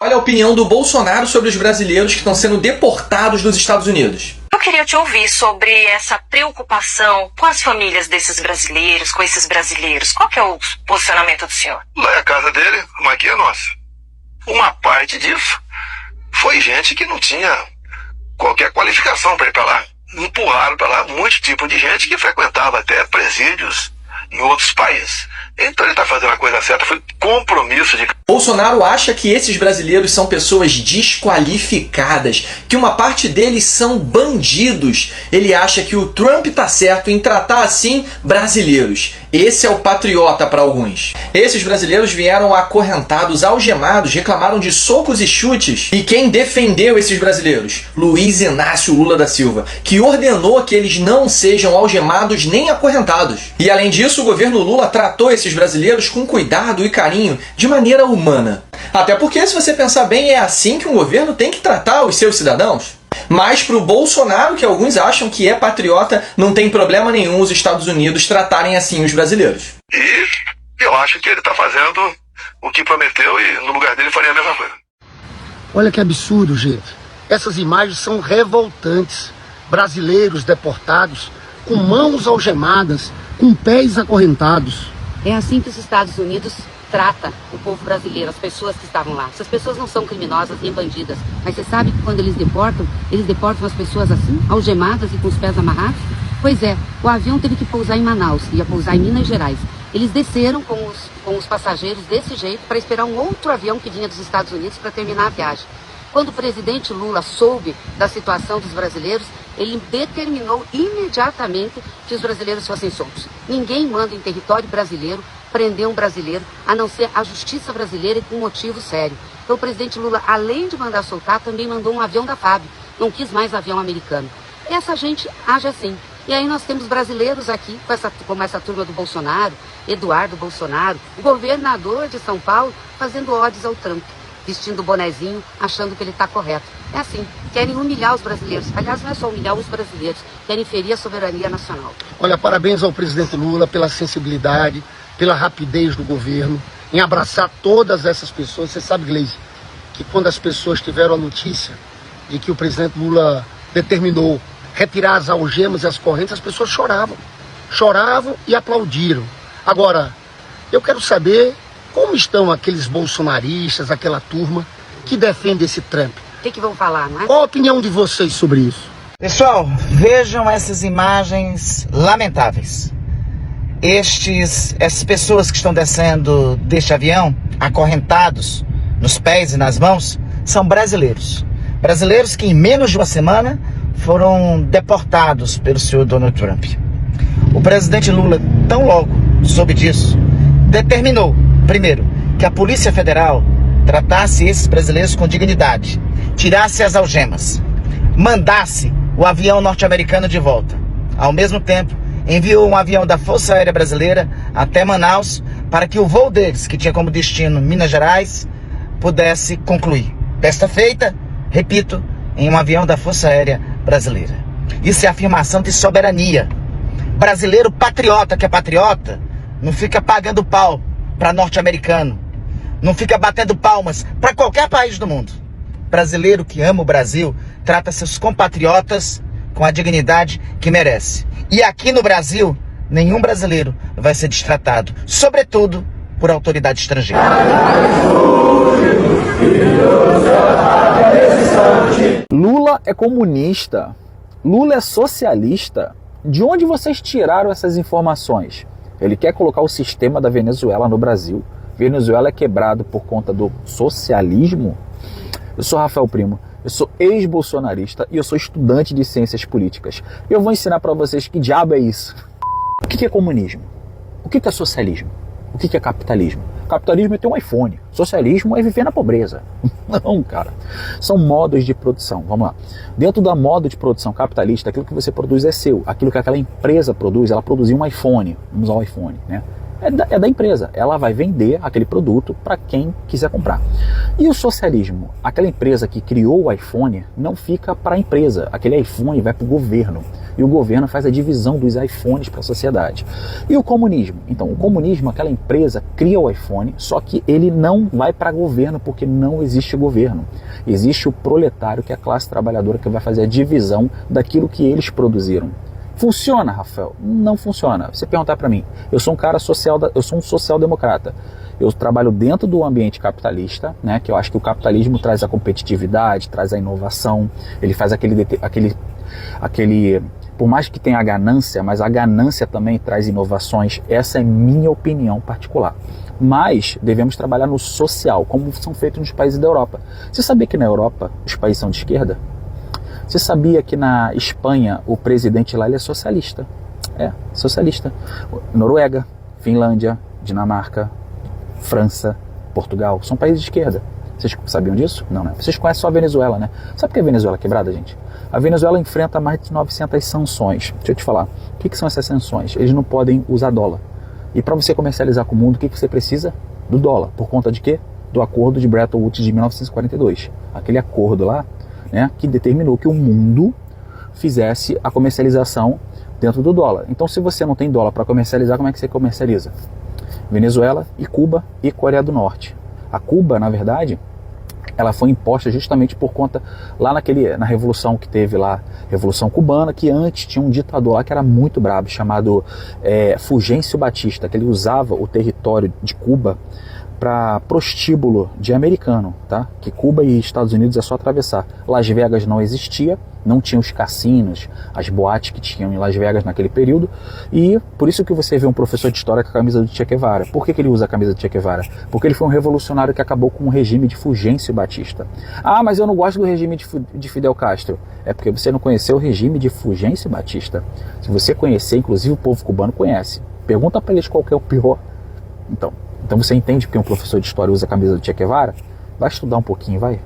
Olha a opinião do Bolsonaro sobre os brasileiros que estão sendo deportados dos Estados Unidos. Eu queria te ouvir sobre essa preocupação com as famílias desses brasileiros, com esses brasileiros. Qual que é o posicionamento do senhor? Lá é a casa dele, mas aqui é nossa. Uma parte disso foi gente que não tinha qualquer qualificação para ir para lá. Empurraram para lá muito tipo de gente que frequentava até presídios em outros países. Então ele está fazendo a coisa certa, foi compromisso de... Bolsonaro acha que esses brasileiros são pessoas desqualificadas, que uma parte deles são bandidos. Ele acha que o Trump tá certo em tratar assim brasileiros. Esse é o patriota para alguns. Esses brasileiros vieram acorrentados, algemados, reclamaram de socos e chutes. E quem defendeu esses brasileiros? Luiz Inácio Lula da Silva, que ordenou que eles não sejam algemados nem acorrentados. E além disso, o governo Lula tratou esses brasileiros com cuidado e carinho, de maneira humana. Até porque, se você pensar bem, é assim que um governo tem que tratar os seus cidadãos. Mas para o Bolsonaro, que alguns acham que é patriota, não tem problema nenhum os Estados Unidos tratarem assim os brasileiros. E eu acho que ele está fazendo o que prometeu e no lugar dele faria a mesma coisa. Olha que absurdo, gente. Essas imagens são revoltantes. Brasileiros deportados, com mãos algemadas, com pés acorrentados. É assim que os Estados Unidos trata o povo brasileiro, as pessoas que estavam lá. Essas pessoas não são criminosas nem bandidas, mas você sabe que quando eles deportam as pessoas assim, algemadas e com os pés amarrados? Pois é, o avião teve que pousar em Manaus, ia pousar em Minas Gerais. Eles desceram com os passageiros desse jeito para esperar um outro avião que vinha dos Estados Unidos para terminar a viagem. Quando o presidente Lula soube da situação dos brasileiros, ele determinou imediatamente que os brasileiros fossem soltos. Ninguém manda em território brasileiro prender um brasileiro, a não ser a justiça brasileira e com motivo sério. Então o presidente Lula, além de mandar soltar, também mandou um avião da FAB. Não quis mais avião americano. Essa gente age assim. E aí nós temos brasileiros aqui, como essa turma do Bolsonaro, Eduardo Bolsonaro, o governador de São Paulo, fazendo ódios ao Trump, vestindo o bonezinho, achando que ele está correto. É assim, querem humilhar os brasileiros. Aliás, não é só humilhar os brasileiros, querem ferir a soberania nacional. Olha, parabéns ao presidente Lula pela sensibilidade, pela rapidez do governo, em abraçar todas essas pessoas. Você sabe, Gleisi, que quando as pessoas tiveram a notícia de que o presidente Lula determinou retirar as algemas e as correntes, as pessoas choravam e aplaudiram. Agora, eu quero saber como estão aqueles bolsonaristas, aquela turma que defende esse Trump. O que vão falar, não é? Qual a opinião de vocês sobre isso? Pessoal, vejam essas imagens lamentáveis. Essas pessoas que estão descendo deste avião, acorrentados nos pés e nas mãos, são brasileiros. Brasileiros que em menos de uma semana foram deportados pelo senhor Donald Trump. O presidente Lula, tão logo soube disso, determinou, primeiro, que a Polícia Federal tratasse esses brasileiros com dignidade, tirasse as algemas, mandasse o avião norte-americano de volta. Ao mesmo tempo, enviou um avião da Força Aérea Brasileira até Manaus para que o voo deles, que tinha como destino Minas Gerais, pudesse concluir. Desta feita, repito, em um avião da Força Aérea Brasileira. Isso é afirmação de soberania. Brasileiro patriota que é patriota não fica pagando pau para norte-americano, não fica batendo palmas para qualquer país do mundo. Brasileiro que ama o Brasil trata seus compatriotas com a dignidade que merece. E aqui no Brasil, nenhum brasileiro vai ser destratado, sobretudo por autoridade estrangeira. Lula é comunista, Lula é socialista. De onde vocês tiraram essas informações? Ele quer colocar o sistema da Venezuela no Brasil. Venezuela é quebrado por conta do socialismo? Eu sou Rafael Primo, eu sou ex-bolsonarista e eu sou estudante de ciências políticas. Eu vou ensinar para vocês que diabo é isso. O que é comunismo? O que é socialismo? O que é capitalismo? Capitalismo é ter um iPhone. Socialismo é viver na pobreza. Não, cara. São modos de produção. Vamos lá. Dentro da modo de produção capitalista, aquilo que você produz é seu. Aquilo que aquela empresa produz, ela produziu um iPhone. Vamos usar o iPhone, né? É da empresa. Ela vai vender aquele produto para quem quiser comprar. E o socialismo? Aquela empresa que criou o iPhone não fica para a empresa. Aquele iPhone vai para o governo. E o governo faz a divisão dos iPhones para a sociedade. E o comunismo? Então, o comunismo, aquela empresa cria o iPhone, só que ele não vai para governo porque não existe governo. Existe o proletário, que é a classe trabalhadora, que vai fazer a divisão daquilo que eles produziram. Funciona, Rafael? Não funciona. Você perguntar para mim, eu sou um social-democrata. Eu trabalho dentro do ambiente capitalista, né, que eu acho que o capitalismo traz a competitividade, traz a inovação, ele faz aquele por mais que tenha a ganância, mas a ganância também traz inovações. Essa é minha opinião particular. Mas devemos trabalhar no social, como são feitos nos países da Europa. Você sabia que na Europa os países são de esquerda? Você sabia que na Espanha o presidente lá ele é socialista? É, socialista. Noruega, Finlândia, Dinamarca, França, Portugal, são países de esquerda. Vocês sabiam disso? Não, né? Vocês conhecem só a Venezuela, né? Sabe por que a Venezuela é quebrada, gente? A Venezuela enfrenta mais de 900 sanções. Deixa eu te falar. O que são essas sanções? Eles não podem usar dólar. E para você comercializar com o mundo, o que você precisa? Do dólar. Por conta de quê? Do acordo de Bretton Woods de 1942. Aquele acordo lá, né, que determinou que o mundo fizesse a comercialização dentro do dólar. Então, se você não tem dólar para comercializar, como é que você comercializa? Venezuela e Cuba e Coreia do Norte. A Cuba, na verdade, ela foi imposta justamente por conta, lá na revolução que teve lá, Revolução Cubana, que antes tinha um ditador lá que era muito brabo, chamado Fulgêncio Batista, que ele usava o território de Cuba para prostíbulo de americano, tá? Que Cuba e Estados Unidos é só atravessar. Las Vegas não existia, não tinha os cassinos, as boates que tinham em Las Vegas naquele período, e por isso que você vê um professor de história com a camisa do Che Guevara. Por que ele usa a camisa do Che Guevara? Porque ele foi um revolucionário que acabou com o regime de Fulgêncio Batista. Ah, mas eu não gosto do regime de Fidel Castro. É porque você não conheceu o regime de Fulgêncio Batista. Se você conhecer, inclusive o povo cubano conhece. Pergunta para eles qual que é o pior. Então você entende porque um professor de história usa a camisa do Che Guevara? Vai estudar um pouquinho, vai.